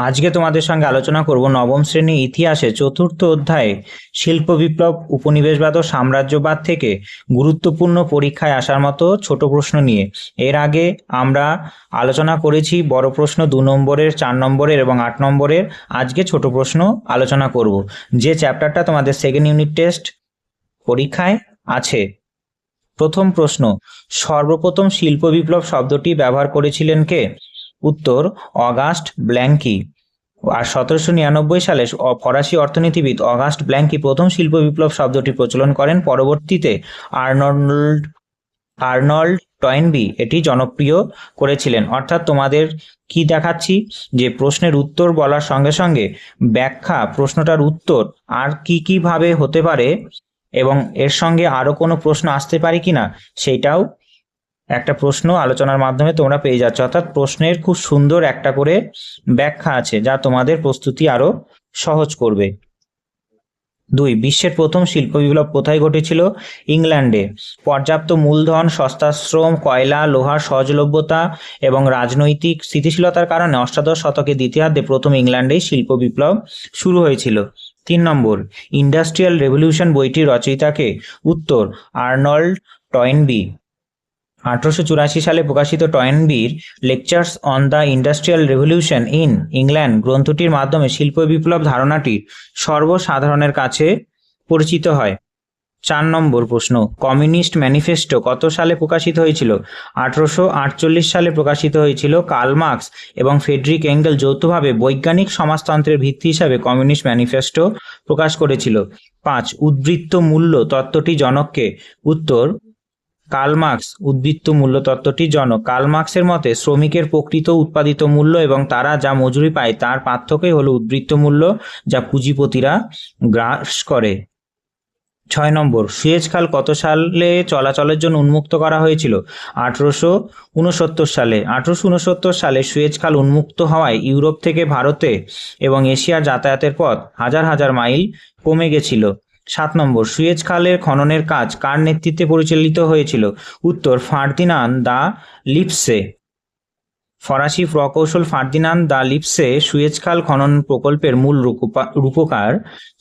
আজকে তোমাদের সঙ্গে আলোচনা করব নবম শ্রেণী ইতিহাসে চতুর্থ অধ্যায়ে শিল্প বিপ্লব, উপনিবেশবাদ ও সাম্রাজ্যবাদ থেকে গুরুত্বপূর্ণ পরীক্ষায় আসার মতো ছোট প্রশ্ন নিয়ে। এর আগে আমরা আলোচনা করেছি বড় প্রশ্ন 2 নম্বরের, 4 নম্বরের এবং 8 নম্বরের। আজকে ছোট প্রশ্ন আলোচনা করব, যে চ্যাপ্টারটা তোমাদের সেকেন্ড ইউনিট টেস্ট পরীক্ষায় আছে। প্রথম প্রশ্ন, সর্বপ্রথম শিল্প বিপ্লব শব্দটি ব্যবহার করেছিলেন কে? উত্তর, অগাস্ট ব্ল্যাঙ্কি। আর 1799 সালে ফরাসি অর্থনীতিবিদ অগাস্ট ব্ল্যাঙ্কি প্রথম শিল্প বিপ্লব শব্দটি প্রচলন করেন। পরবর্তীতে আর্নল্ড টয়েনবি এটি জনপ্রিয় করেছিলেন। অর্থাৎ তোমাদের কি দেখাচ্ছি, যে প্রশ্নের উত্তর বলার সঙ্গে সঙ্গে ব্যাখ্যা, প্রশ্নটার উত্তর আর কি ভাবে হতে পারে এবং এর সঙ্গে আরো কোনো প্রশ্ন আসতে পারে কিনা সেইটাও একটা প্রশ্ন আলোচনার মাধ্যমে তোমরা পেয়ে যাচ্ছ। অর্থাৎ প্রশ্নের খুব সুন্দর একটা করে ব্যাখ্যা আছে, যা তোমাদের প্রস্তুতি আরো সহজ করবে। 2, বিশ্বের প্রথম শিল্প বিপ্লব কোথায় ঘটেছিল? ইংল্যান্ডে। পর্যাপ্ত মূলধন, সস্তা শ্রম, কয়লা, লোহার সহজলভ্যতা এবং রাজনৈতিক স্থিতিশীলতার কারণে অষ্টাদশ শতকের দ্বিতীয়ার্ধে প্রথম ইংল্যান্ডেই শিল্প বিপ্লব শুরু হয়েছিল। 3 নম্বর, ইন্ডাস্ট্রিয়াল রেভলিউশন বইটির রচয়িতাকে? উত্তর, আর্নল্ড টয়েনবি। 1884 সালে প্রকাশিত টয়েনবির lectures on the industrial revolution in England গ্রন্থটির মাধ্যমে শিল্প বিপ্লব ধারণাটি সর্বসাধারণের কাছে পরিচিত হয়। 4 নম্বর প্রশ্ন, কমিউনিস্ট ম্যানিফেস্টো কত সালে প্রকাশিত হয়েছিল? 1848 সালে প্রকাশিত হয়েছিল। কার্ল মার্কস এবং ফ্রেডরিক এঙ্গেল যৌথভাবে বৈজ্ঞানিক সমাজতন্ত্রের ভিত্তি হিসাবে কমিউনিস্ট ম্যানিফেস্টো প্রকাশ করেছিল। 5, উদ্বৃত্ত মূল্য তত্ত্বটি জনককে? উত্তর, কার্ল মার্কস। উদ্বৃত্ত মূল্য তত্ত্বটির জনক। কার্ল মার্কসের মতে শ্রমিকের প্রকৃত উৎপাদিত মূল্য এবং তারা যা মজুরি পায় তার পার্থক্যই হলো উদ্বৃত্ত মূল্য, যা পুঁজিপতিরা গ্রাস করে। 6 নম্বর, সুয়েজ খাল কত সালে চলাচলের জন্য উন্মুক্ত করা হয়েছিল? 1869 সালে। 1869 সালে সুয়েজ খাল উন্মুক্ত হওয়ায় ইউরোপ থেকে ভারতে এবং এশিয়ার যাতায়াতের পথ হাজার হাজার মাইল কমে গেছিল। 7 নম্বর, সুয়েজ খালের খননের কাজ কার নেতৃত্বে পরিচালিত হয়েছিল? উত্তর, ফার্দিনান্দ দা লিপসে। ফরাসি প্রকৌশল ফার্দিনান্দ দা লিপসে সুয়েজ খাল খনন প্রকল্পের মূল রূপকার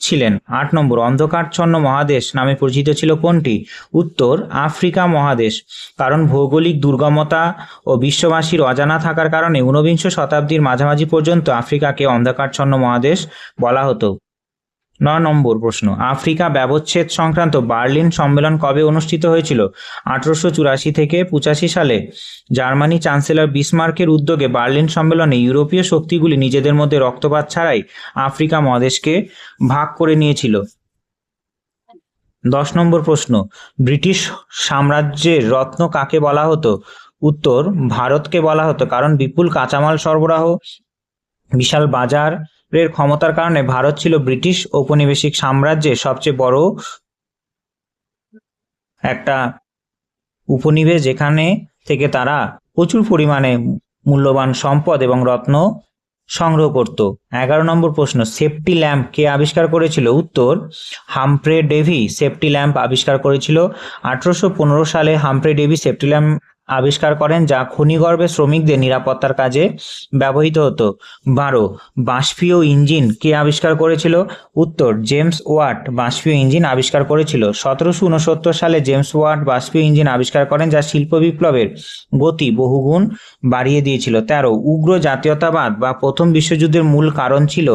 ছিলেন। 8 নম্বর, অন্ধকারচ্ছন্ন মহাদেশ নামে পরিচিত ছিল কোনটি? উত্তর, আফ্রিকা মহাদেশ। কারণ ভৌগোলিক দুর্গমতা ও বিশ্ববাসীর অজানা থাকার কারণে ঊনবিংশ শতাব্দীর মাঝামাঝি পর্যন্ত আফ্রিকাকে অন্ধকারচ্ছন্ন মহাদেশ বলা হতো। 9 নম্বর প্রশ্ন, আফ্রিকা ব্যবচ্ছেদ সংক্রান্ত বার্লিন সম্মেলন কবে অনুষ্ঠিত হয়েছিল? 1884 থেকে 85 সালে। জার্মানি চ্যান্সেলর বিসমার্কের উদ্যোগে বার্লিন সম্মেলনে ইউরোপীয় শক্তিগুলি নিজেদের মধ্যে রক্তপাত ছাড়াই আফ্রিকা মহাদেশকে ভাগ করে নিয়েছিল। 10 নম্বর প্রশ্ন, ব্রিটিশ সাম্রাজ্যের রত্ন কাকে বলা হতো? উত্তর, ভারতকে বলা হতো। কারণ বিপুল কাঁচামাল সরবরাহ, বিশাল বাজারের ক্ষমতার কারণে ভারত ছিল ব্রিটিশ ঔপনিবেশিক সাম্রাজ্যের সবচেয়ে বড় একটা উপনিবেশ, যেখানে থেকে তারা প্রচুর পরিমাণে মূল্যবান সম্পদ এবং রত্ন সংগ্রহ করত। 11 নম্বর প্রশ্ন, সেফটি ল্যাম্প কে আবিষ্কার করেছিল? উত্তর, হামফ্রে ডেভি সেফটি ল্যাম্প আবিষ্কার করেছিল। 1815 সালে হামফ্রে ডেভি সেফটি ল্যাম্প আবিষ্কার করেন, যা খনিগর্ভে শ্রমিকদের নিরাপত্তার কাজে ব্যবহৃত হতো। 12, বাষ্পীয় ইঞ্জিন কে আবিষ্কার করেছিল? উত্তর, জেমস ওয়াট বাষ্পীয় ইঞ্জিন আবিষ্কার করেছিল। 1769 সালে জেমস ওয়াট বাষ্পীয় ইঞ্জিন আবিষ্কার করেন, যা শিল্প বিপ্লবের গতি বহুগুণ বাড়িয়ে দিয়েছিল। 13, উগ্র জাতীয়তাবাদ বা প্রথম বিশ্বযুদ্ধের মূল কারণ ছিল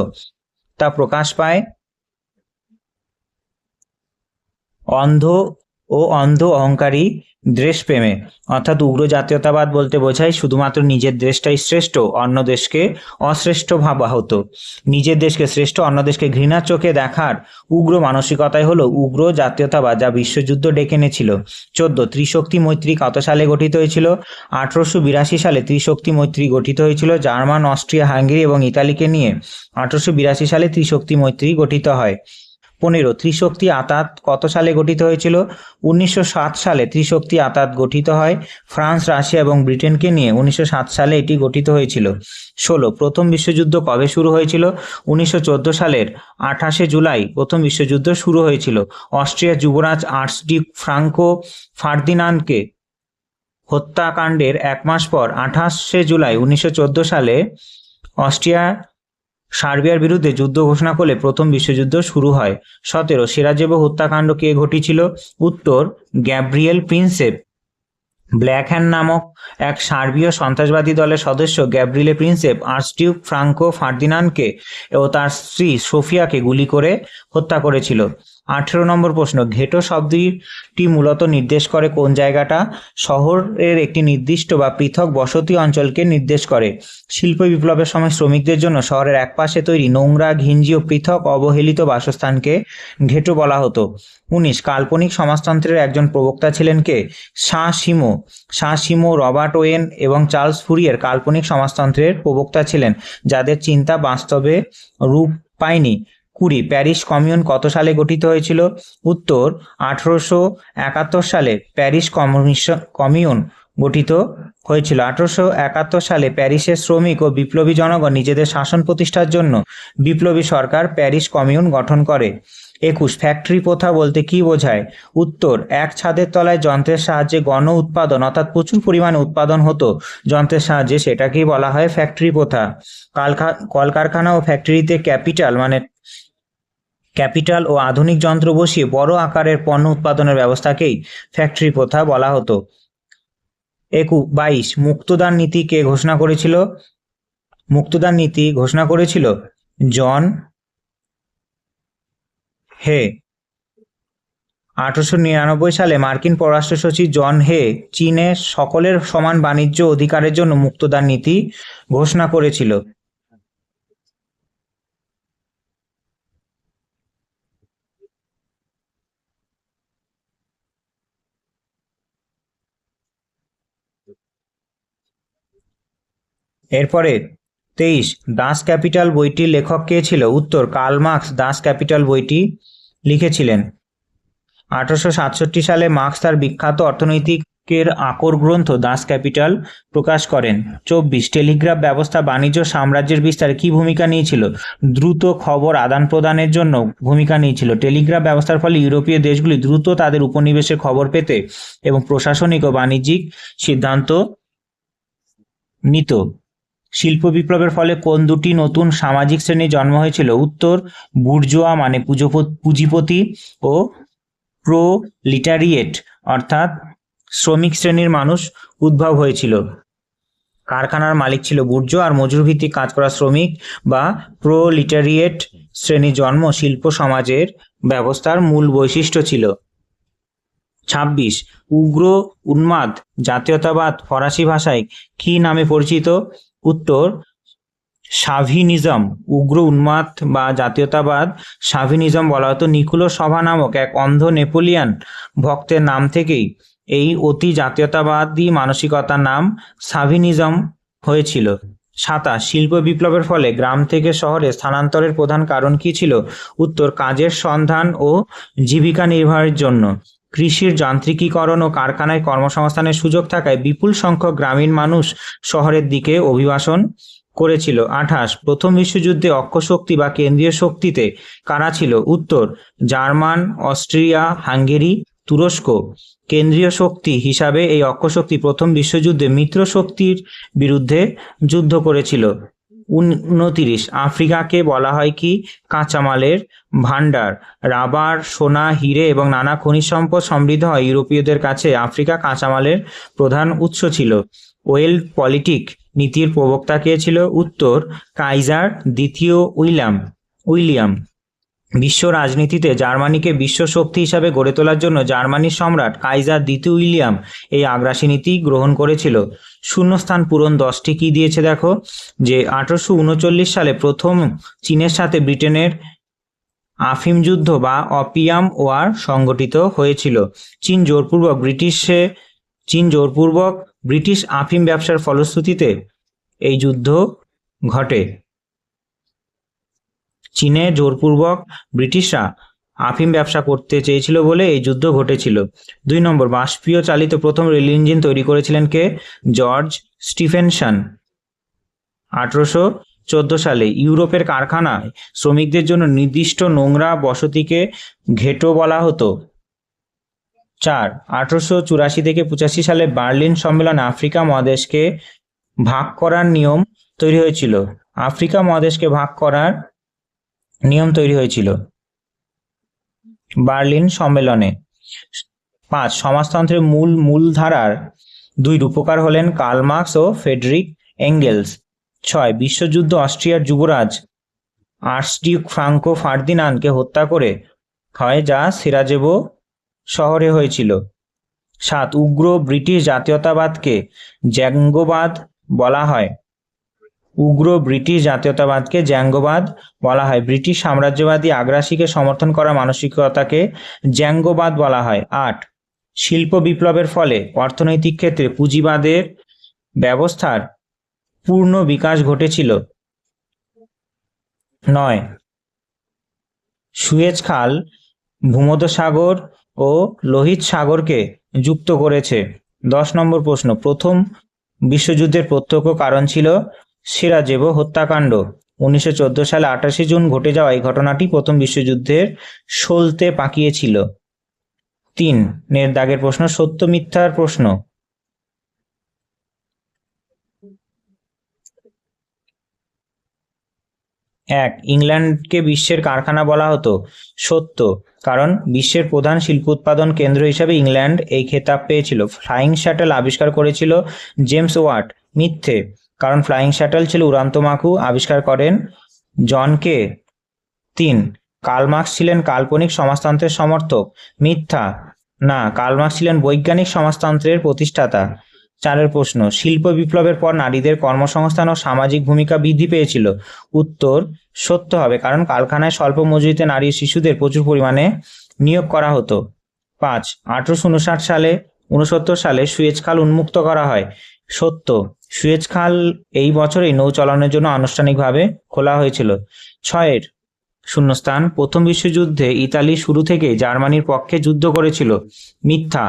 তা প্রকাশ পায় অন্ধ অহংকারী দেশপ্রেমে। অর্থাৎ উগ্র জাতীয়তাবাদ বলতে বোঝায় শুধুমাত্র নিজের দেশটাই শ্রেষ্ঠ, অন্য দেশকে অশ্রেষ্ঠ ভাবা হতো। নিজের দেশকে শ্রেষ্ঠ, অন্য দেশকে ঘৃণার চোখে দেখার উগ্র মানসিকতাই হলো উগ্র জাতীয়তাবাদ, যা বিশ্বযুদ্ধ ডেকে এনেছিল। 14, ত্রিশক্তি মৈত্রী কত সালে গঠিত হয়েছিল? 1882 সালে ত্রিশক্তি মৈত্রী গঠিত হয়েছিল। জার্মান, অস্ট্রিয়া, হাঙ্গেরি এবং ইতালিকে নিয়ে 1882 সালে ত্রিশক্তি মৈত্রী গঠিত হয়। 15, ত্রিশক্তি আতাত কত সালে গঠিত হয়েছিল? 1907 সালে ত্রিশক্তি আতাত গঠিত হয়। ফ্রান্স, রাশিয়া এবং ব্রিটেনকে নিয়ে 1907 সালে এটি গঠিত হয়েছিল। 16, প্রথম বিশ্বযুদ্ধ কবে শুরু হয়েছিল? 1914 সালের 28 জুলাই প্রথম বিশ্বযুদ্ধ শুরু হয়েছিল। অস্ট্রিয়ার যুবরাজ আর্চডিউক ফ্রাঙ্কো ফার্দিনান্ডকে হত্যাকাণ্ডের 1 মাস পর 28 জুলাই 1914 সালে অস্ট্রিয়া সার্বিয়ার বিরুদ্ধে যুদ্ধ ঘোষণা করলে প্রথম বিশ্বযুদ্ধ শুরু হয়? 17 সেরাজেভো হত্যাকাণ্ড কে ঘটিয়েছিল? উত্তর গ্যাব্রিয়েল প্রিন্সেপ। ব্ল্যাক হ্যান্ড নামক এক সার্বীয় সন্ত্রাসবাদী দলের সদস্য গ্যাব্রিয়েল প্রিন্সেপ আর্চডিউক ফ্রাঙ্কো ফার্দিনান্ডকে ও তার স্ত্রী সোফিয়াকে গুলি করে হত্যা করেছিল। 18 নম্বর প্রশ্ন, ঘেটো শব্দটি মূলত নির্দেশ করে কোন জায়গাটা? শহরের একটি নির্দিষ্ট বা পৃথক বসতি অঞ্চলকে নির্দেশ করে। শিল্প বিপ্লবের সময় শ্রমিকদের জন্য শহরের একপাশে তৈরি নোংরা, ঘিঞ্জি ও পৃথক অবহেলিত বাসস্থানকে ঘেটো বলা হতো। 19 কাল্পনিক সমাজতন্ত্রের একজন প্রবক্তা ছিলেন কে? সাঁ-সিমো, রবার্ট ওয়েন এবং চার্লস ফুরিয়ের কাল্পনিক সমাজতন্ত্রের প্রবক্তা ছিলেন, যাদের চিন্তা বাস্তবে রূপ পায়নি। 20 প্যারিস কমিউন কত সালে গঠিত হয়েছিল? উত্তর 1871 সালে প্যারিস কমিউন গঠিত হয়েছিল। 1871 সালে প্যারিসের শ্রমিক ও বিপ্লবী জনগণ নিজেদের শাসন প্রতিষ্ঠার জন্য বিপ্লবী সরকার প্যারিস কমিউন গঠন করে। 21 ফ্যাক্টরি প্রথা বলতে কি বোঝায়? উত্তর এক ছাদের তলায় যন্ত্রের সাহায্যে গণ উৎপাদন অর্থাৎ প্রচুর পরিমাণে উৎপাদন হতো যন্ত্রের সাহায্যে, সেটাকেই বলা হয় ফ্যাক্টরি প্রথা। কলকারখানা ও ফ্যাক্টরিতে ক্যাপিটাল ও আধুনিক যন্ত্র বসিয়ে বড় আকারের পণ্য উৎপাদনের ব্যবস্থাকেই ফ্যাক্টরি প্রথা বলা হতো। 22 মুক্তদান নীতি কে ঘোষণা করেছিল? মুক্তদান নীতি ঘোষণা করেছিল জন হে। 1899 সালে মার্কিন পররাষ্ট্র সচিব জন হে চীনে সকলের সমান বাণিজ্য অধিকারের জন্য মুক্তদান নীতি ঘোষণা করেছিল। এরপরে 23 দাস ক্যাপিটাল বইটির লেখক কে ছিল? উত্তর কার্ল মার্কস দাস ক্যাপিটাল বইটি লিখেছিলেন। 1867 সালে মার্কস তার বিখ্যাত অর্থনৈতিকের আকর গ্রন্থ দাস ক্যাপিটাল প্রকাশ করেন। 24 টেলিগ্রাফ ব্যবস্থা বাণিজ্য সাম্রাজ্যের বিস্তারে কি ভূমিকা নিয়েছিল? দ্রুত খবর আদান প্রদানের জন্য ভূমিকা নিয়েছিল। টেলিগ্রাফ ব্যবস্থার ফলে ইউরোপীয় দেশগুলি দ্রুত তাদের উপনিবেশের খবর পেতে এবং প্রশাসনিক ও বাণিজ্যিক সিদ্ধান্ত নিত। শিল্প বিপ্লবের ফলে কোন দুটি নতুন সামাজিক শ্রেণীর জন্ম হয়েছিল? উত্তর বুর্জোয়া মানে পুঁজিপতি ও প্রোলিটারিয়েট অর্থাৎ শ্রমিক শ্রেণীর মানুষ উদ্ভব হয়েছিল। কারখানার মালিক ছিল বুর্জোয়া আর মজুর ভিত্তিক কাজ করা শ্রমিক বা প্রোলিটারিয়েট শ্রেণীর জন্ম শিল্প সমাজের ব্যবস্থার মূল বৈশিষ্ট্য ছিল। 26 উগ্র উন্মাদ জাতীয়তাবাদ ফরাসি ভাষায় কি নামে পরিচিত? উত্তর শাভিনিজম। উগ্র উন্মাদ বা জাতীয়তাবাদ শাভিনিজম বলা হতো। নিকোলো সভা নামক এক অন্ধ নেপোলিয়ান ভক্তের নাম থেকেই এই অতি জাতীয়তাবাদী মানসিকতার নাম শাভিনিজম হয়েছিল। 27 শিল্প বিপ্লবের ফলে গ্রাম থেকে শহরে স্থানান্তরের প্রধান কারণ কি ছিল? উত্তর কাজের সন্ধান ও জীবিকা নির্বাহের জন্য। কৃষির যান্ত্রিকীকরণ ও কারখানায় কর্মসংস্থানের সুযোগ থাকায় বিপুল সংখ্যক গ্রামীণ মানুষ শহরের দিকে অভিবাসন করেছিল। 28 প্রথম বিশ্বযুদ্ধে অক্ষশক্তি বা কেন্দ্রীয় শক্তিতে কারা ছিল? উত্তর জার্মান, অস্ট্রিয়া, হাঙ্গেরি, তুরস্ক। কেন্দ্রীয় শক্তি হিসাবে এই অক্ষশক্তি প্রথম বিশ্বযুদ্ধে মিত্র শক্তির বিরুদ্ধে যুদ্ধ করেছিল। 29 আফ্রিকাকে বলা হয় কি? কাঁচামালের ভাণ্ডার। রাবার, সোনা, হিরে এবং নানা খনিজ সম্পদ সমৃদ্ধ হয় ইউরোপীয়দের কাছে আফ্রিকা কাঁচামালের প্রধান উৎস ছিল। ওয়েল্ড পলিটিক নীতির প্রবক্তা কে ছিল? উত্তর কাইজার দ্বিতীয় উইলিয়াম। বিশ্ব রাজনীতিতে জার্মানিকে বিশ্ব শক্তি হিসাবে গড়ে তোলার জন্য জার্মানির সম্রাট কাইজার দ্বিতীয় উইলিয়াম এই আগ্রাসী নীতি গ্রহণ করেছিল। শূন্যস্থান পূরণ 10টি কি দিয়েছে দেখো, যে 1839 সালে প্রথম চীনের সাথে ব্রিটেনের আফিম যুদ্ধ বা অপিয়াম ওয়ার সংগঠিত হয়েছিল। চীন জোরপূর্বক ব্রিটিশ আফিম ব্যবসার ফলশ্রুতিতে এই যুদ্ধ ঘটে। চীনে জোরপূর্বক ব্রিটিশরা আফিম ব্যবসা করতে চেয়েছিল বলে এই যুদ্ধ ঘটেছিল। 2 নম্বর বাষ্পীয় চালিত প্রথম রেল ইঞ্জিন তৈরি করেছিলেন কে? George Stephenson. 1814 সালে ইউরোপের কারখানায় শ্রমিকদের জন্য নির্দিষ্ট নোংরা বসতিকে ঘেটো বলা হতো। 4 1884 থেকে 85 সালে বার্লিন সম্মেলনে আফ্রিকা মহাদেশকে ভাগ করার নিয়ম তৈরি হয়েছিল। আফ্রিকা মহাদেশকে ভাগ করার নিয়ম তৈরি হয়েছিল? বার্লিন সম্মেলনে। 5 সমাজতন্ত্রের মূলধারার দুই রূপকার হলেন কার্ল মার্কস ও ফ্রেডরিক এঙ্গেলস। 6 বিশ্বযুদ্ধ অস্ট্রিয়ার যুবরাজ আর্চডিউক ফ্রাঙ্কো ফার্দিনান্ডকে হত্যা করে হয়, যা সেরাজেভো শহরে হয়েছিল। 7 উগ্র ব্রিটিশ জাতীয়তাবাদকে জ্যাঙ্গোবাদ বলা হয়। উগ্র ব্রিটিশ জাতীয়তাবাদকে জ্যাঙ্গোবাদ বলা হয়। ব্রিটিশ সাম্রাজ্যবাদী আগ্রাসীকে সমর্থন করা মানসিকতাকে জ্যাঙ্গোবাদ বলা হয়। 8 শিল্প বিপ্লবের ফলে অর্থনৈতিক ক্ষেত্রে পুঁজিবাদের ব্যবস্থার পূর্ণ বিকাশ ঘটেছিল। 9 সুয়েজ খাল ভূমধ্যসাগর ও লোহিত সাগরকে যুক্ত করেছে। 10 নম্বর প্রশ্ন, প্রথম বিশ্বযুদ্ধের প্রত্যক্ষ কারণ ছিল সেরাজেভো হত্যাকাণ্ড। 1914 সালে 28 জুন ঘটে যাওয়া এই ঘটনাটি প্রথম বিশ্বযুদ্ধের সলতে পাকিয়েছিল। 3 নের দাগের প্রশ্ন, সত্য মিথ্যার প্রশ্ন। 1 ইংল্যান্ডকে বিশ্বের কারখানা বলা হতো। সত্য, কারণ বিশ্বের প্রধান শিল্প উৎপাদন কেন্দ্র হিসাবে ইংল্যান্ড এই খেতাব পেয়েছিল। ফ্লাইং শাটল আবিষ্কার করেছিল জেমস ওয়াট। মিথ্যে, কারণ ফ্লাইং শাটল ছিল উড়ান্তমাকু, আবিষ্কার করেন জন কে। 3 কার্ল মার্কস ছিলেন কাল্পনিক সমাজতন্ত্রের সমর্থক। মিথ্যা, না, কার্ল মার্কস ছিলেন বৈজ্ঞানিক সমাজতন্ত্রের প্রতিষ্ঠাতা। 4 প্রশ্ন, শিল্প বিপ্লবের পর নারীদের কর্মসংস্থান ও সামাজিক ভূমিকা বৃদ্ধি পেয়েছিল। উত্তর সত্য হবে, কারণ কারখানায় স্বল্প মজুরিতে নারী ও শিশুদের প্রচুর পরিমাণে নিয়োগ করা হতো। 5 1869 সালে সুয়েজ খাল উন্মুক্ত করা হয়। সত্য, সুয়েজ খাল এই বছরেই নৌ চলাচলের জন্য আনুষ্ঠানিকভাবে খোলা হয়েছিল। 6 শূন্যস্থান, প্রথম বিশ্বযুদ্ধে ইতালি শুরু থেকে জার্মানির পক্ষে যুদ্ধ করেছিল। মিথ্যা,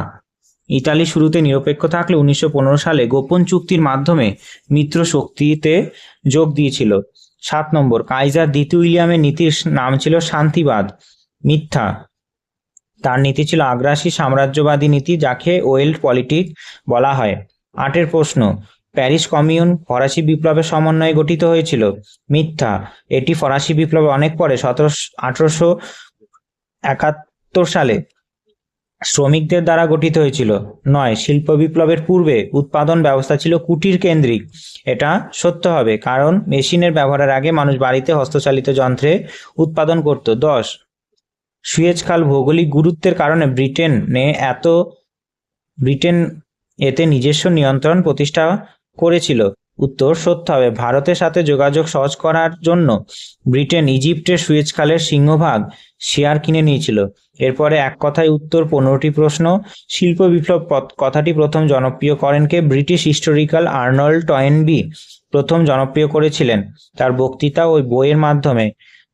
ইতালি শুরুতে নিরপেক্ষ থাকলে 1915 সালে গোপন চুক্তির মাধ্যমে মিত্র শক্তিতে যোগ দিয়েছিল। 7 নম্বর, কাইজার দ্বিতীয় উইলিয়ামের নীতির নাম ছিল শান্তিবাদ। মিথ্যা, তার নীতি ছিল আগ্রাসী সাম্রাজ্যবাদী নীতি, যাকে ওয়েল্ড পলিটিক বলা হয়। 8 প্রশ্ন, প্যারিস কমিউন ফরাসি বিপ্লবের সমন্বয়ে গঠিত হয়েছিল। মিথ্যা, এটি ফরাসি বিপ্লবে অনেক পরে 1871 সালে শ্রমিকদের দ্বারা গঠিত হয়েছিল। 9 শিল্প বিপ্লবের পূর্বে উৎপাদন ব্যবস্থা ছিল কুটির কেন্দ্রিক। এটা সত্য হবে, কারণ মেশিনের ব্যবহারের আগে মানুষ বাড়িতে হস্তচালিত যন্ত্রে উৎপাদন করত। 10 সুয়েজ খাল ভৌগোলিক গুরুত্বের কারণে ব্রিটেন এতে নিজস্ব নিয়ন্ত্রণ প্রতিষ্ঠা করেছিল। উত্তর সত্য হবে, ভারতের সাথে যোগাযোগ সহজ করার জন্য ব্রিটেন ইজিপ্টের সুয়েজ খালের সিংহভাগ শেয়ার কিনে নিয়েছিল। এরপরে এক কথায় উত্তর 15টি প্রশ্ন। শিল্প বিপ্লব কথাটি প্রথম জনপ্রিয় করেন কে? ব্রিটিশ হিস্টোরিক্যাল আর্নল্ড টয়েনবি প্রথম জনপ্রিয় করেছিলেন তার বক্তৃতা ওই বইয়ের মাধ্যমে।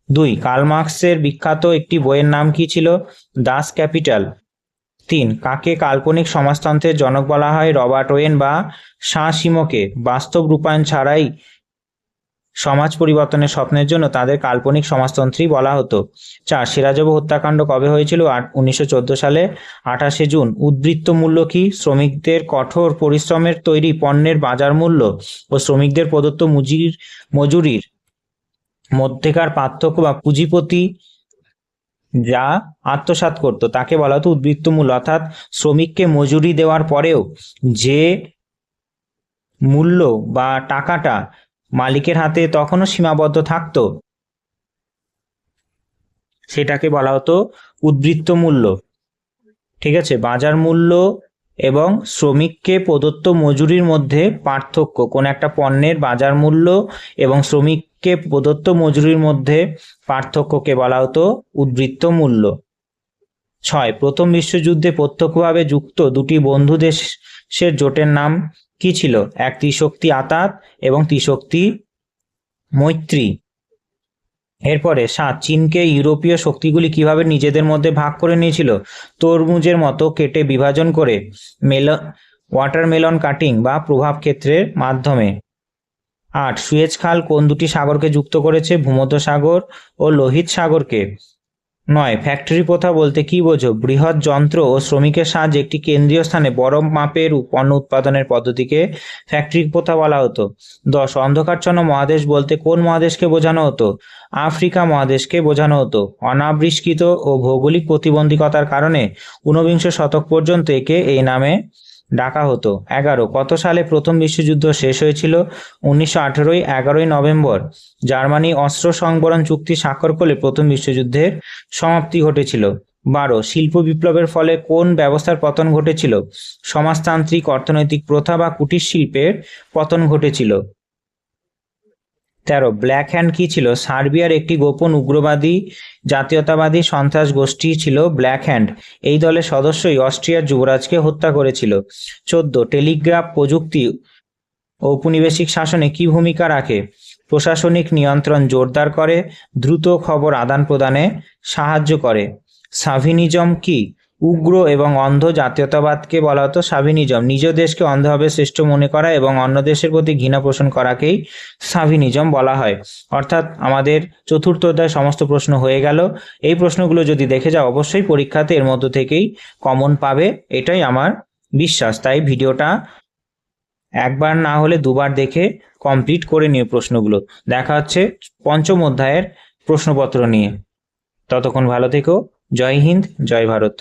2 কার্ল মার্কসের বিখ্যাত একটি বইয়ের নাম কি ছিল? দাস ক্যাপিটাল। 3 কাকে কাল্পনিক সমাজতন্ত্রের জনক বলা হয়? রবার্ট ওয়েন বা সাঁ-সিমকে। বাস্তব রূপায়ণ ছাড়াই সমাজ পরিবর্তনের স্বপ্নের জন্য তাদের কাল্পনিক সমাজতন্ত্রই বলা হতো। 4 সেরাজেভো হত্যাকাণ্ড কবে হয়েছিল? 1914 সালে 28 জুন। উদ্বৃত্ত মূল্য কি? শ্রমিকদের কঠোর পরিশ্রমের তৈরি পণ্যের বাজার মূল্য ও শ্রমিকদের প্রদত্ত মজুরির মধ্যেকার পার্থক্য বা পুঁজিপতি যা আত্মসাৎ করত তাকে বলা হতো উদ্বৃত্ত মূল্য। অর্থাৎ শ্রমিককে মজুরি দেওয়ার পরেও যে মূল্য বা টাকাটা মালিকের হাতে তখনও সীমাবদ্ধ থাকতো, সেটাকে বলা হতো উদ্বৃত্ত মূল্য। ঠিক আছে, বাজার মূল্য এবং শ্রমিককে প্রদত্ত মজুরির মধ্যে পার্থক্য, কোন একটা পণ্যের বাজার মূল্য এবং শ্রমিককে প্রদত্ত মজুরির মধ্যে পার্থক্যকে বলা হতো উদ্বৃত্ত মূল্য। 6 প্রথম বিশ্বযুদ্ধে প্রত্যক্ষভাবে যুক্ত দুটি বন্ধু দেশের জোটের নাম কি ছিল? এক ত্রিশক্তি আতাত এবং ত্রিশক্তি মৈত্রী। এরপরে 7 চীনকে ইউরোপীয় শক্তিগুলি কিভাবে নিজেদের মধ্যে ভাগ করে নিয়েছিল? তরমুজের মতো কেটে বিভাজন করে, ওয়াটারমেলন কাটিং বা প্রভাব ক্ষেত্রের মাধ্যমে। 8 সুয়েজ খাল কোন দুটি সাগরকে যুক্ত করেছে? ভূমধ্যসাগর ও লোহিত সাগরকে। 9 ফ্যাক্টরি প্রথা বলতে কি বোঝো? বৃহৎ যন্ত্র ও শ্রমিকের সাহায্যে একটি কেন্দ্রীয় স্থানে বড় মাপের পণ্য উৎপাদনের পদ্ধতিকে ফ্যাক্টরি প্রথা বলা হতো। 10 অন্ধকারচ্ছন্ন মহাদেশ বলতে কোন মহাদেশকে বোঝানো হতো? আফ্রিকা মহাদেশকে বোঝানো হতো। অনাবিষ্কৃত ও ভৌগোলিক প্রতিবন্ধকতার কারণে ঊনবিংশ শতক পর্যন্ত একে এই নামে ডাকা হতো। 11 কত সালে প্রথম বিশ্বযুদ্ধ শেষ হয়েছিল? 1918 11 নভেম্বর জার্মানি অস্ত্র সংবরণ চুক্তি স্বাক্ষর করলে প্রথম বিশ্বযুদ্ধের সমাপ্তি ঘটেছিল। 12 শিল্প বিপ্লবের ফলে কোন ব্যবস্থার পতন ঘটেছিল? সমাজতান্ত্রিক অর্থনৈতিক প্রথা বা কুটির শিল্পের পতন ঘটেছিল। 13 ব্ল্যাক হ্যান্ড কি ছিল? সার্বিয়ার একটি গোপন উগ্রবাদী জাতীয়তাবাদী সন্ত্রাস গোষ্ঠী ছিল ব্ল্যাক হ্যান্ড। এই দলের সদস্যই অস্ট্রিয়ার যুবরাজকে হত্যা করেছিল। 14 টেলিগ্রাফ প্রযুক্তি ঔপনিবেশিক শাসনে কি ভূমিকা রাখে? প্রশাসনিক নিয়ন্ত্রণ জোরদার করে, দ্রুত খবর আদান প্রদানে সাহায্য করে। সাভিনিজম কি? উগ্র এবং অন্ধ জাতীয়তাবাদকে বলা হতো সাভিনিজম। নিজ দেশকে অন্ধভাবে শ্রেষ্ঠ মনে করা এবং অন্য দেশের প্রতি ঘৃণা পোষণ করাকেই সাভিনিজম বলা হয়। অর্থাৎ আমাদের চতুর্থ অধ্যায় সমস্ত প্রশ্ন হয়ে গেল। এই প্রশ্নগুলো যদি দেখে যাও অবশ্যই পরীক্ষাতে এর মধ্য থেকেই কমন পাবে, এটাই আমার বিশ্বাস। তাই ভিডিওটা একবার না হলে দুবার দেখে কমপ্লিট করে নিও প্রশ্নগুলো। দেখা হচ্ছে পঞ্চম অধ্যায়ের প্রশ্নপত্র নিয়ে। ততক্ষণ ভালো থেকো। জয় হিন্দ, জয় ভারত।